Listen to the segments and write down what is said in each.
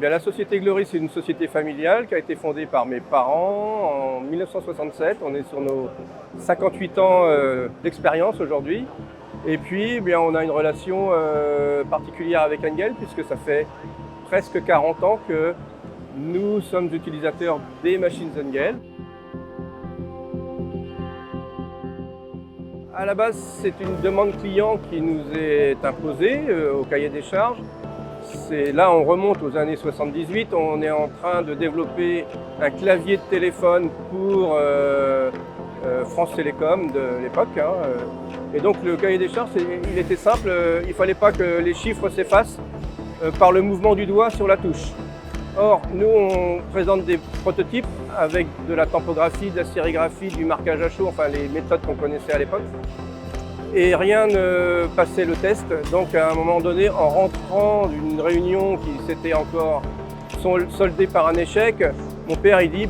bien, la société Glory, c'est une société familiale qui a été fondée par mes parents en 1967. On est sur nos 58 ans d'expérience aujourd'hui. Et puis, eh bien, on a une relation particulière avec Engel, puisque ça fait presque 40 ans que nous sommes utilisateurs des machines Engel. À la base, c'est une demande client qui nous est imposée au cahier des charges. Là, on remonte aux années 78, on est en train de développer un clavier de téléphone pour France Télécom de l'époque. Et donc le cahier des charges, il était simple, il ne fallait pas que les chiffres s'effacent par le mouvement du doigt sur la touche. Or, nous, on présente des prototypes avec de la tampographie, de la sérigraphie, du marquage à chaud, enfin les méthodes qu'on connaissait à l'époque. Et rien ne passait le test. Donc à un moment donné, en rentrant d'une réunion qui s'était encore soldée par un échec, mon père il dit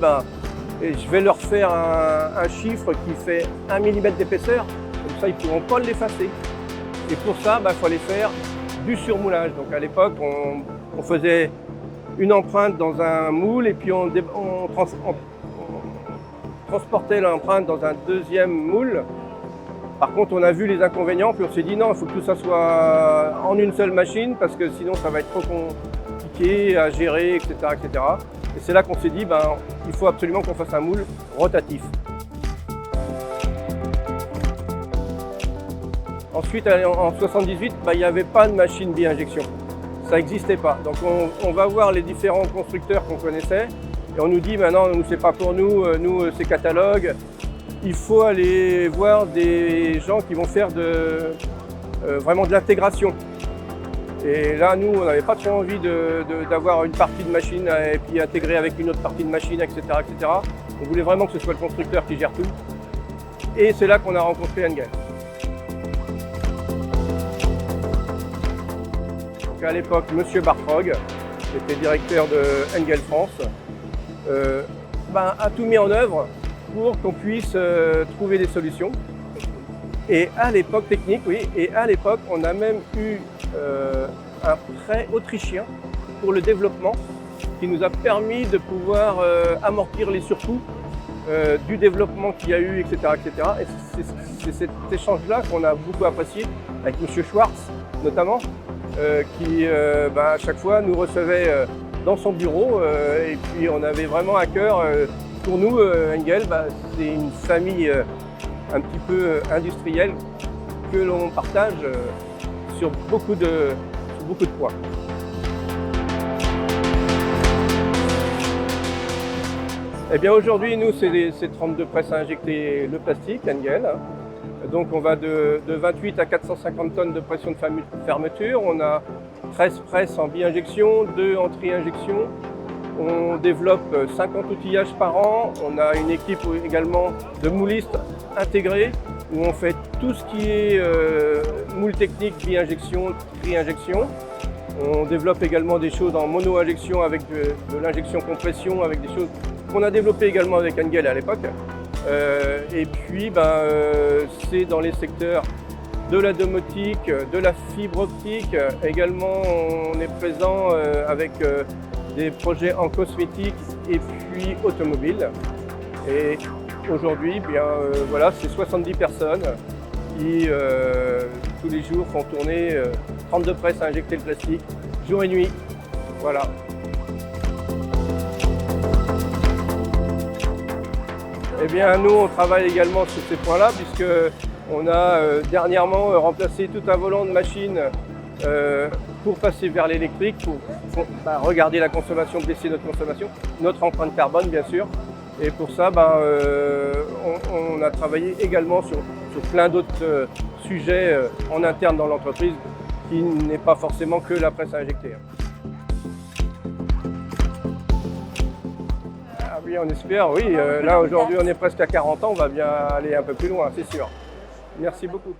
je vais leur faire un chiffre qui fait 1 mm d'épaisseur, comme ça ils ne pourront pas l'effacer. Et pour ça, il fallait faire du surmoulage. Donc à l'époque, on faisait une empreinte dans un moule et puis on transportait l'empreinte dans un deuxième moule. Par contre, on a vu les inconvénients, puis on s'est dit non, il faut que tout ça soit en une seule machine parce que sinon ça va être trop compliqué à gérer, etc. etc. Et c'est là qu'on s'est dit il faut absolument qu'on fasse un moule rotatif. Ensuite, en 78, il n'y avait pas de machine bi-injection. Ça n'existait pas. Donc on va voir les différents constructeurs qu'on connaissait et on nous dit non, c'est pas pour nous, c'est catalogue. Il faut aller voir des gens qui vont faire vraiment de l'intégration. Et là, nous, on n'avait pas trop envie d'avoir une partie de machine et puis intégrer avec une autre partie de machine, etc., etc. On voulait vraiment que ce soit le constructeur qui gère tout. Et c'est là qu'on a rencontré Engel. Donc à l'époque, M. Bartrog, qui était directeur de Engel France, a tout mis en œuvre pour qu'on puisse trouver des solutions. Et à l'époque, technique, oui, et à l'époque, on a même eu un prêt autrichien pour le développement qui nous a permis de pouvoir amortir les surcoûts du développement qu'il y a eu, etc. etc. Et c'est cet échange-là qu'on a beaucoup apprécié avec M. Schwartz, notamment, qui à chaque fois nous recevait dans son bureau et puis on avait vraiment à cœur. Pour nous, Engel, c'est une famille un petit peu industrielle que l'on partage sur beaucoup de points. Eh bien aujourd'hui, nous, c'est 32 presses à injecter le plastique, Engel. Donc on va de 28 à 450 tonnes de pression de fermeture. On a 13 presses en bi-injection, 2 en tri-injection. On développe 50 outillages par an. On a une équipe également de moulistes intégrés où on fait tout ce qui est moule technique, bi-injection, tri-injection. On développe également des choses en mono-injection avec de l'injection compression, avec des choses qu'on a développées également avec Engel à l'époque. Et puis c'est dans les secteurs de la domotique, de la fibre optique. Également, on est présent avec des projets en cosmétique et puis automobile. Et aujourd'hui, c'est 70 personnes qui tous les jours font tourner 32 presses à injecter le plastique, jour et nuit. Voilà. Eh bien, nous, on travaille également sur ces points-là, puisqu'on a dernièrement remplacé tout un volant de machine pour passer vers l'électrique, pour regarder la consommation, baisser notre consommation, notre empreinte carbone, bien sûr. Et pour ça, on a travaillé également sur plein d'autres sujets en interne dans l'entreprise, qui n'est pas forcément que la presse à injecter. Oui, on espère, oui. Là, aujourd'hui, on est presque à 40 ans, on va bien aller un peu plus loin, c'est sûr. Merci beaucoup.